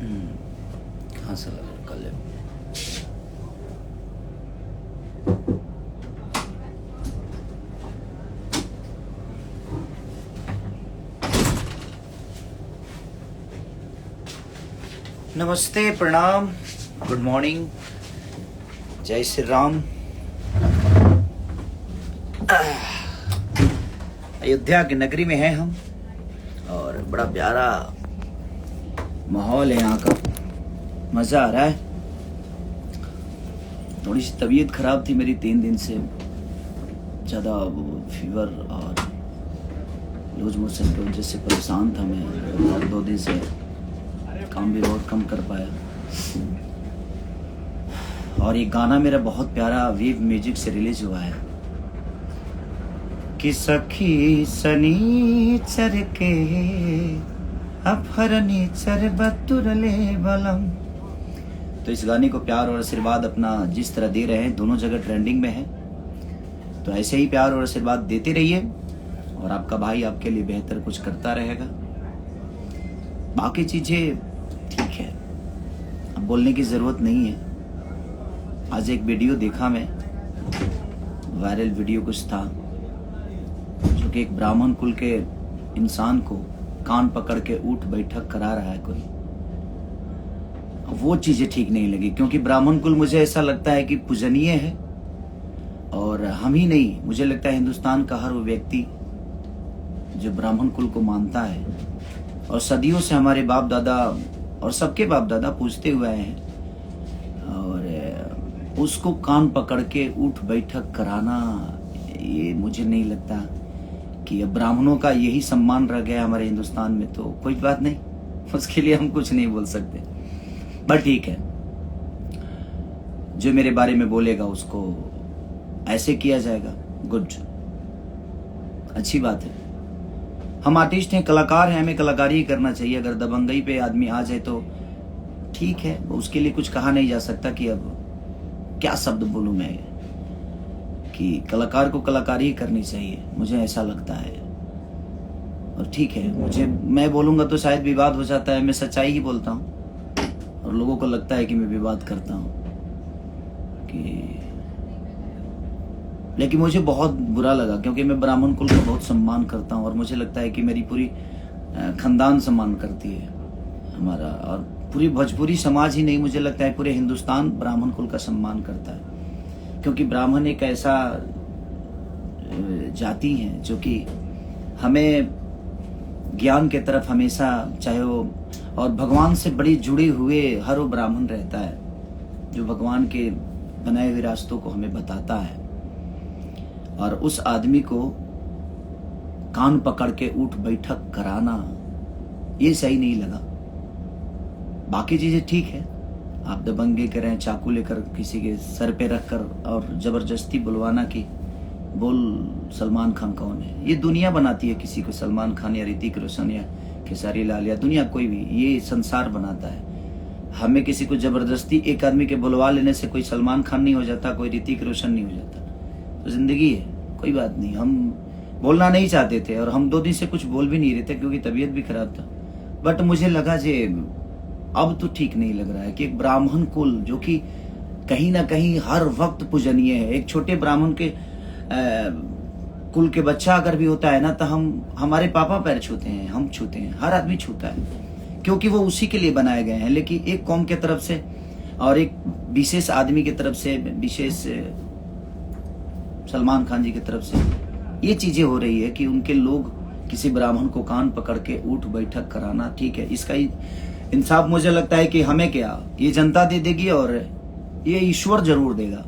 कहाँ से लगा कर ले। नमस्ते, प्रणाम, गुड मॉर्निंग, जय श्री राम। अयोध्या की नगरी में हैं हम और बड़ा प्यारा माहौल है यहाँ का, मज़ा आ रहा है। थोड़ी सी तबीयत खराब थी मेरी 3 दिन से, ज़्यादा फीवर और लूज मोशन की वजह से परेशान था मैं और 2 दिन से काम भी बहुत कम कर पाया। और ये गाना मेरा बहुत प्यारा वेव म्यूजिक से रिलीज हुआ है कि सखी सनीचर के अपहरणीचर बतुरले बलम। तो इस गाने को प्यार और आशीर्वाद अपना जिस तरह दे रहे हैं, दोनों जगह ट्रेंडिंग में है, तो ऐसे ही प्यार और आशीर्वाद देते रहिए और आपका भाई आपके लिए बेहतर कुछ करता रहेगा। बाकी चीजें ठीक है, अब बोलने की जरूरत नहीं है। आज एक वीडियो देखा मैं, वायरल वीडियो कुछ था जो कि एक ब्राह्मण कुल के इंसान को कान पकड़ के उठ बैठक करा रहा है कोई। वो चीजें ठीक नहीं लगी, क्योंकि ब्राह्मण कुल मुझे ऐसा लगता है कि पूजनीय है और हम ही नहीं, मुझे लगता है हिंदुस्तान का हर वो व्यक्ति जो ब्राह्मण कुल को मानता है और सदियों से हमारे बाप दादा और सबके बाप दादा पूछते हुए आए हैं, और उसको कान पकड़ के उठ बैठक कराना, ये मुझे नहीं लगता कि अब ब्राह्मणों का यही सम्मान रह गया हमारे हिंदुस्तान में। तो कोई बात नहीं, उसके लिए हम कुछ नहीं बोल सकते, बट ठीक है, जो मेरे बारे में बोलेगा उसको ऐसे किया जाएगा। गुड, अच्छी बात है। हम आर्टिस्ट हैं, कलाकार हैं, हमें कलाकारी ही करना चाहिए। अगर दबंगई पे आदमी आ जाए तो ठीक है, उसके लिए कुछ कहा नहीं जा सकता कि अब क्या शब्द बोलूं मैं, कि कलाकार को कलाकारी ही करनी चाहिए, मुझे ऐसा लगता है। और ठीक है, मैं बोलूंगा तो शायद विवाद हो जाता है, मैं सच्चाई ही बोलता हूं और लोगों को लगता है कि मैं विवाद करता हूं कि, लेकिन मुझे बहुत बुरा लगा, क्योंकि मैं ब्राह्मण कुल का बहुत सम्मान करता हूं और मुझे लगता है कि मेरी पूरी खानदान सम्मान करती है हमारा, और पूरी भोजपुरी समाज ही नहीं, मुझे लगता है पूरे हिंदुस्तान ब्राह्मण कुल का सम्मान करता है। क्योंकि ब्राह्मण एक ऐसा जाति है जो कि हमें ज्ञान के तरफ हमेशा, चाहे वो, और भगवान से बड़ी जुड़े हुए हर वो ब्राह्मण रहता है जो भगवान के बनाए हुए रास्तों को हमें बताता है, और उस आदमी को कान पकड़ के उठ बैठक कराना ये सही नहीं लगा। बाकी चीजें ठीक है, आप दबंगे करें, चाकू लेकर किसी के सर पे रखकर और जबरदस्ती बुलवाना कि बोल सलमान खान कौन है, ये दुनिया बनाती है किसी को, सलमान खान या ऋतिक रोशन या खेसारी लाल या दुनिया कोई भी, ये संसार बनाता है। हमें किसी को जबरदस्ती एक आदमी के बुलवा लेने से कोई सलमान खान नहीं हो जाता, कोई ऋतिक रोशन नहीं हो जाता। तो जिंदगी है, कोई बात नहीं। हम बोलना नहीं चाहते थे और हम 2 दिन से कुछ बोल भी नहीं रहे थे क्योंकि तबीयत भी खराब था, बट मुझे लगा जे अब तो ठीक नहीं लग रहा है कि एक ब्राह्मण कुल जो कि कहीं ना कहीं हर वक्त पूजनीय है, एक छोटे ब्राह्मण के कुल के बच्चा अगर भी होता है ना, तो हमारे पापा पैर छूते हैं, हम छूते हैं, हर आदमी छूता है, क्योंकि वो उसी के लिए बनाए गए हैं। लेकिन एक कौम के तरफ से और एक विशेष आदमी की तरफ से, विशेष सलमान खान जी की तरफ से ये चीजें हो रही है कि उनके लोग किसी ब्राह्मण को कान पकड़ के उठ बैठक कराना, ठीक है, इसका इंसाफ मुझे लगता है कि हमें क्या, ये जनता दे देगी और ये ईश्वर जरूर देगा।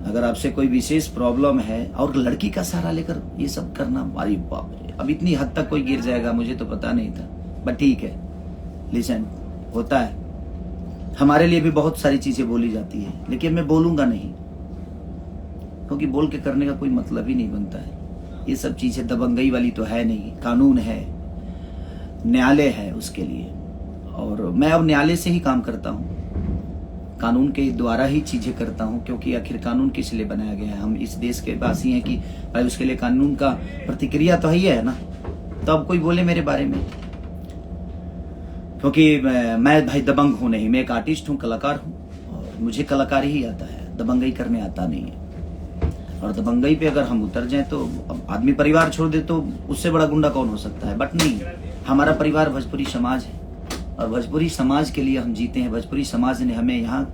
अगर आपसे कोई विशेष प्रॉब्लम है और लड़की का सहारा लेकर ये सब करना, अरे बाप रे, अब इतनी हद तक कोई गिर जाएगा मुझे तो पता नहीं था, बट ठीक है, लिसन, होता है। हमारे लिए भी बहुत सारी चीजें बोली जाती है, लेकिन मैं बोलूंगा नहीं, क्योंकि बोल के करने का कोई मतलब ही नहीं बनता है। ये सब चीजें दबंगई वाली तो है नहीं, कानून है, न्यायालय है उसके लिए, और मैं अब न्यायालय से ही काम करता हूँ, कानून के द्वारा ही चीजें करता हूँ, क्योंकि आखिर कानून किस लिए बनाया गया है। हम इस देश के वासी हैं कि भाई उसके लिए कानून का प्रतिक्रिया तो ही है ना। तो अब कोई बोले मेरे बारे में, क्योंकि मैं भाई दबंग हूं नहीं, मैं एक आर्टिस्ट हूं, कलाकार हूं, और मुझे कलाकारी ही आता है, दबंगई करने आता नहीं है। और दबंगई पे अगर हम उतर जाएं तो आदमी परिवार छोड़ दे तो उससे बड़ा गुंडा कौन हो सकता है। बट नहीं, हमारा परिवार भोजपुरी समाज है, और भोजपुरी समाज के लिए हम जीते हैं। भोजपुरी समाज ने हमें यहाँ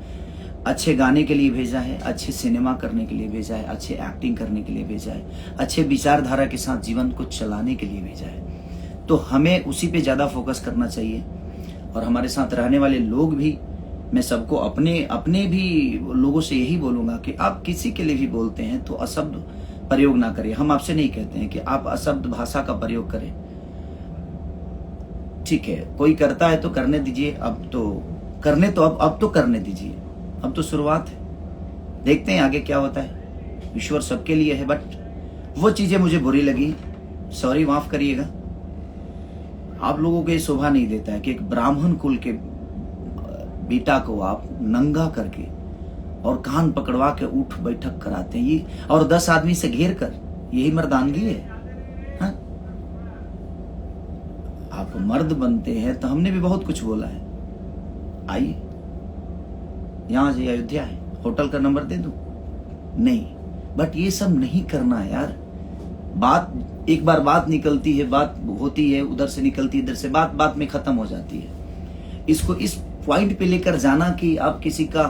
अच्छे गाने के लिए भेजा है, अच्छे सिनेमा करने के लिए भेजा है, अच्छे एक्टिंग करने के लिए भेजा है, अच्छे विचारधारा के साथ जीवन को चलाने के लिए भेजा है। तो हमें उसी पे ज़्यादा फोकस करना चाहिए। और हमारे साथ रहने वाले लोग भी, मैं सबको अपने भी लोगों से यही बोलूँगा कि आप किसी के लिए भी बोलते हैं तो अशब्द प्रयोग ना करें। हम आपसे नहीं कहते हैं कि आप अशब्द भाषा का प्रयोग करें, ठीक है, कोई करता है तो करने दीजिए। अब तो करने दीजिए, अब तो शुरुआत है, देखते हैं आगे क्या होता है। ईश्वर सबके लिए है। बट वो चीजें मुझे बुरी लगी, सॉरी, माफ करिएगा। आप लोगों को ये शोभा नहीं देता है कि एक ब्राह्मण कुल के बेटा को आप नंगा करके और कान पकड़वा के उठ बैठक कराते हैं, ये और 10 आदमी से घेर कर, यही मर्दानगी है? हाँ? आप मर्द बनते हैं तो हमने भी बहुत कुछ बोला है। आइए, यहां से अयोध्या है, होटल का नंबर दे दूं? नहीं, बट ये सब नहीं करना है यार। बात एक बार बात निकलती है, बात होती है, उधर से निकलती है, इधर से, बात में खत्म हो जाती है। इसको इस पॉइंट पे लेकर जाना कि आप किसी का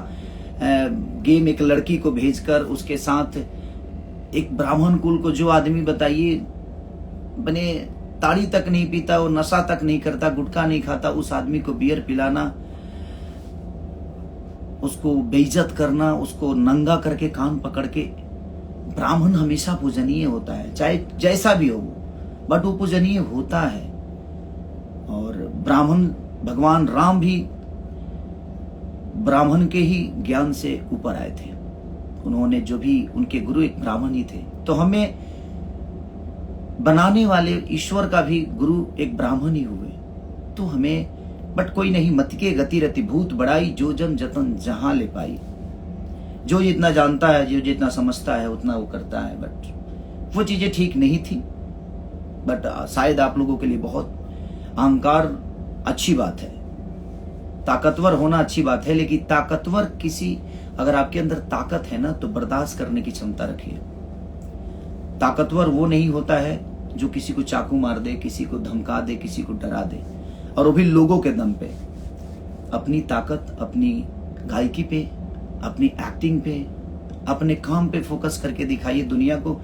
गेम, एक लड़की को भेजकर उसके साथ एक ब्राह्मण कुल को, जो आदमी बताइए बने ताड़ी तक नहीं पीता और नशा तक नहीं करता, गुटखा नहीं खाता, उस आदमी को बियर पिलाना, उसको बेइज्जत करना, उसको नंगा करके कान पकड़ के। ब्राह्मण हमेशा पूजनीय होता है, चाहे जैसा भी हो, बट वो पूजनीय होता है। और ब्राह्मण, भगवान राम भी ब्राह्मण के ही ज्ञान से ऊपर आए थे। उन्होंने जो भी, उनके गुरु एक ब्राह्मण ही थे। तो हमें बनाने वाले ईश्वर का भी गुरु एक ब्राह्मण ही हुए। तो हमें, बट कोई नहीं, मत के गति रति भूत बड़ाई, जो जन जतन जहां ले पाई। जो जितना जानता है, जो जितना समझता है, उतना वो करता है। बट वो चीजें ठीक नहीं थी। बट शायद आप लोगों के लिए बहुत अहंकार अच्छी बात है, ताकतवर होना अच्छी बात है, लेकिन ताकतवर किसी, अगर आपके अंदर ताकत है ना, तो बर्दाश्त करने की क्षमता रखिए। ताकतवर वो नहीं होता है जो किसी को चाकू मार दे, किसी को धमका दे, किसी को डरा दे, और वो भी लोगों के दम पे। अपनी ताकत अपनी गायकी पे, अपनी एक्टिंग पे, अपने काम पे फोकस करके दिखाइए दुनिया को।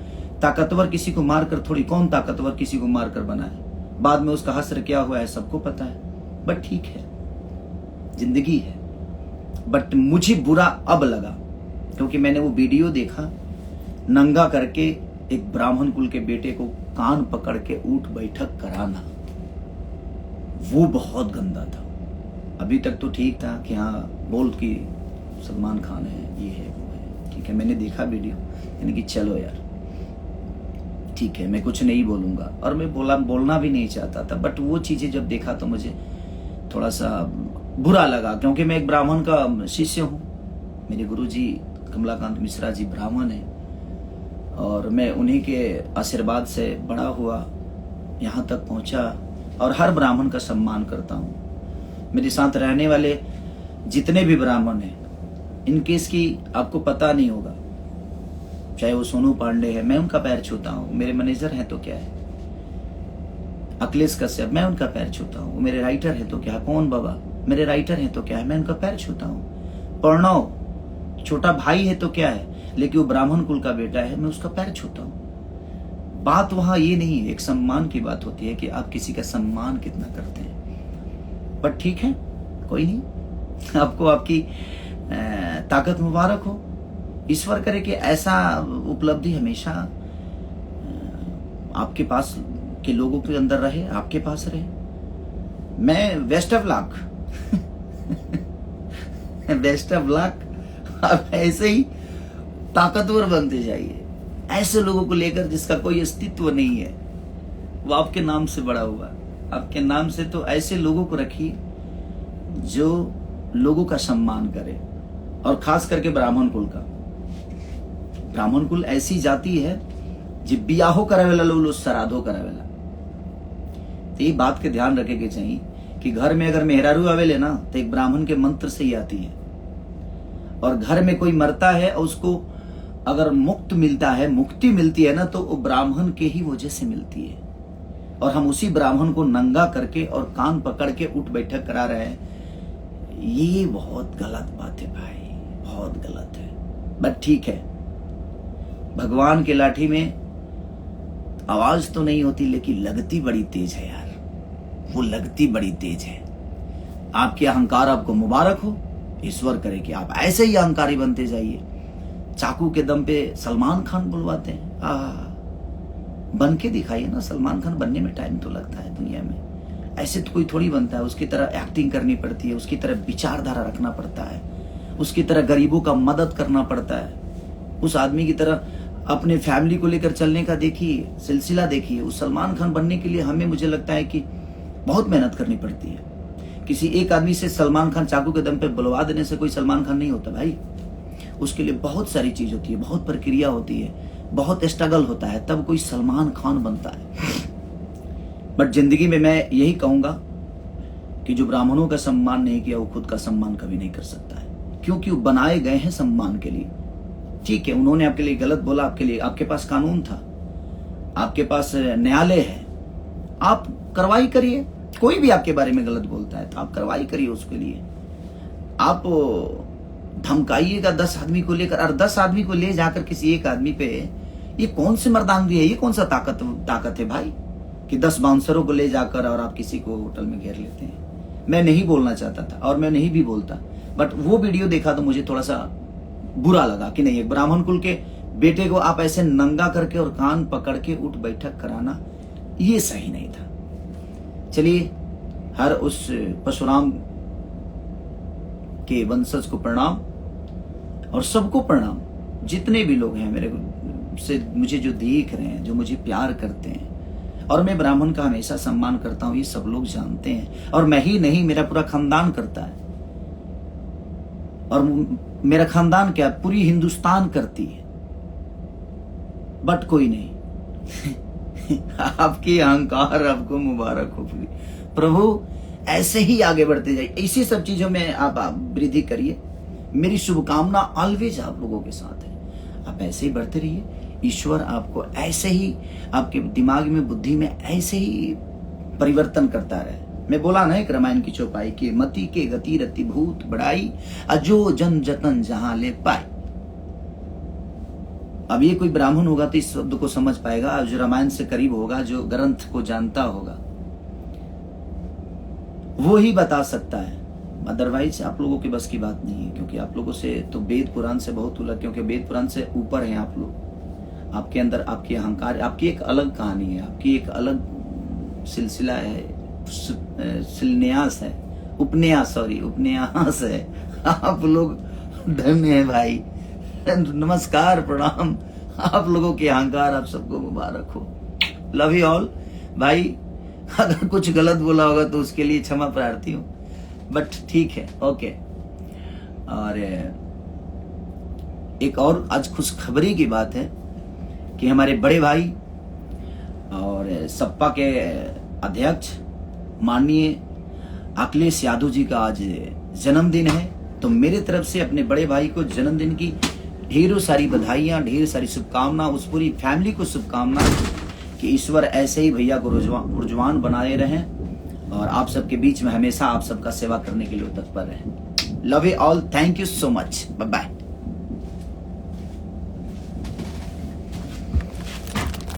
ताकतवर किसी को मारकर थोड़ी, कौन ताकतवर किसी को मारकर बना है? बाद में उसका हश्र क्या हुआ है सबको पता है। बट ठीक है, जिंदगी है। बट मुझे बुरा अब लगा क्योंकि मैंने वो वीडियो देखा, नंगा करके एक ब्राह्मण कुल के बेटे को कान पकड़ के उठ बैठक कराना, वो बहुत गंदा था। अभी तक तो ठीक था कि हाँ बोल कि सलमान खान है, ये है, वो है, ठीक है, मैंने देखा वीडियो, यानी कि चलो यार ठीक है, मैं कुछ नहीं बोलूंगा, और मैं बोलना भी नहीं चाहता था। बट वो चीजें जब देखा तो मुझे थोड़ा सा बुरा लगा, क्योंकि मैं एक ब्राह्मण का शिष्य हूँ। मेरे गुरुजी कमलाकांत मिश्रा जी ब्राह्मण हैं, और मैं उन्हीं के आशीर्वाद से बड़ा हुआ, यहाँ तक पहुँचा, और हर ब्राह्मण का सम्मान करता हूँ। मेरे साथ रहने वाले जितने भी ब्राह्मण हैं, इनकेस की आपको पता नहीं होगा, चाहे वो सोनू पांडे है, मैं उनका पैर छूता हूँ। मेरे मैनेजर हैं तो क्या है, अखिलेश कश्यप, मैं उनका पैर छूता हूँ। मेरे राइटर हैं तो क्या है, पवन बाबा मेरे राइटर हैं तो क्या है, मैं उनका पैर छूता हूँ। प्रणव छोटा भाई है तो क्या है, लेकिन वो ब्राह्मण कुल का बेटा है, मैं उसका पैर छूता हूँ। बात वहां ये नहीं है, एक सम्मान की बात होती है कि आप किसी का सम्मान कितना करते हैं। पर ठीक है, कोई नहीं, आपको आपकी ताकत मुबारक हो। ईश्वर करे कि ऐसा उपलब्धि हमेशा आपके पास के लोगों के अंदर रहे, आपके पास रहे। मैं best of luck best of luck. आप ऐसे ही ताकतवर बनते जाइए, ऐसे लोगों को लेकर जिसका कोई अस्तित्व नहीं है, वो आपके नाम से बड़ा हुआ, आपके नाम से। तो ऐसे लोगों को रखिए जो लोगों का सम्मान करे, और खास करके ब्राह्मण कुल का। ब्राह्मण कुल ऐसी जाति है जो बियाहो करावेला, लोग श्राद्धो करावेला। तो ये बात के ध्यान रखे के चाहिए कि घर में अगर मेहरारू आवेले ना तो एक ब्राह्मण के मंत्र से ही आती है, और घर में कोई मरता है और उसको अगर मुक्ति मिलती है ना तो वो ब्राह्मण के ही वजह से मिलती है। और हम उसी ब्राह्मण को नंगा करके और कान पकड़ के उठ बैठक करा रहे हैं। ये बहुत गलत बात है भाई, बहुत गलत है। बट ठीक है, भगवान के लाठी में आवाज तो नहीं होती लेकिन लगती बड़ी तेज है यार, वो लगती बड़ी तेज है। आपके अहंकार आपको मुबारक हो, ईश्वर करे कि आप ऐसे ही अहंकारी बनते जाइए। चाकू के दम पे सलमान खान बुलवाते हैं, बन के दिखाइए ना। सलमान खान बनने में टाइम तो लगता है दुनिया में, ऐसे तो कोई थोड़ी बनता है। उसकी तरह एक्टिंग करनी पड़ती है, उसकी तरह विचारधारा रखना पड़ता है, उसकी तरह गरीबों का मदद करना पड़ता है, उस आदमी की तरह अपने फैमिली को लेकर चलने का देखिए, सिलसिला देखिए। उस सलमान खान बनने के लिए हमें, मुझे लगता है कि बहुत मेहनत करनी पड़ती है। किसी एक आदमी से सलमान खान चाकू के दम पे बुलवा देने से कोई सलमान खान नहीं होता भाई। उसके लिए बहुत सारी चीज होती है, बहुत प्रक्रिया होती है, बहुत स्ट्रगल होता है, तब कोई सलमान खान बनता है। बट जिंदगी में मैं यही कहूंगा कि जो ब्राह्मणों का सम्मान नहीं किया वो खुद का सम्मान कभी नहीं कर सकता है, क्योंकि वो बनाए गए हैं सम्मान के लिए। ठीक है, उन्होंने आपके लिए गलत बोला, आपके लिए, आपके पास कानून था, आपके पास न्यायालय है, आप कार्रवाई करिए। कोई भी आपके बारे में गलत बोलता है तो आप कार्रवाई करिए उसके लिए। आप धमकाइएगा 10 आदमी को लेकर, और 10 आदमी को ले जाकर किसी एक आदमी पे, ये कौन सी मर्दानगी है, ये कौन सा ताकत है भाई कि 10 बाउंसरों को ले जाकर और आप किसी को होटल में घेर लेते हैं। मैं नहीं बोलना चाहता था और मैं नहीं भी बोलता, बट वो वीडियो देखा तो मुझे थोड़ा सा बुरा लगा कि नहीं, एक ब्राह्मण कुल के बेटे को आप ऐसे नंगा करके और कान पकड़ के उठ बैठक कराना, ये सही नहीं था। चलिए, हर उस परशुराम के वंशज को प्रणाम और सबको प्रणाम, जितने भी लोग हैं मेरे से मुझे जो देख रहे हैं, जो मुझे प्यार करते हैं। और मैं ब्राह्मण का हमेशा सम्मान करता हूं, ये सब लोग जानते हैं। और मैं ही नहीं, मेरा पूरा खानदान करता है। और मेरा खानदान क्या, पूरी हिंदुस्तान करती है। बट कोई नहीं आपकी अहंकार आपको मुबारक हो प्रभु, ऐसे ही आगे बढ़ते जाइए, इसी सब चीजों में आप वृद्धि करिए। मेरी शुभकामना ऑलवेज आप लोगों के साथ है। आप ऐसे ही बढ़ते रहिए, ईश्वर आपको ऐसे ही, आपके दिमाग में, बुद्धि में ऐसे ही परिवर्तन करता रहे। मैं बोला ना एक रामायण की चौपाई कि मति के गति रति भूत बढ़ाई, अजो जन जतन जहां ले पाए। अब ये कोई ब्राह्मण होगा तो इस शब्द को समझ पाएगा, जो रामायण से करीब होगा, जो ग्रंथ को जानता होगा, वो ही बता सकता है। अदरवाइज आप लोगों के बस की बात नहीं है, क्योंकि आप लोगों से तो वेद पुराण से बहुत अलग, क्योंकि वेद पुराण से ऊपर हैं आप लोग। आपके अंदर आपकी अहंकार, आपकी एक अलग कहानी है, आपकी एक अलग सिलसिला है, शिलन्यास है, उपन्यास है। आप लोग धन्य है भाई। नमस्कार, प्रणाम। आप लोगों के अहंकार आप सबको मुबारक हो। लव यू ऑल भाई। अगर कुछ गलत बोला होगा तो उसके लिए क्षमा प्रार्थी हूं, बट ठीक है, ओके। और एक और आज खुशखबरी की बात है कि हमारे बड़े भाई और सपा के अध्यक्ष माननीय अखिलेश यादव जी का आज जन्मदिन है। तो मेरे तरफ से अपने बड़े भाई को जन्मदिन की ढेरों सारी बधाइयां, ढेर सारी शुभकामना, उस पूरी फैमिली को शुभकामना कि ईश्वर ऐसे ही भैया को रुजवान बनाए रहें और आप सबके बीच में हमेशा आप सबका सेवा करने के लिए तत्पर रहें। Love you all, thank you so much, bye bye.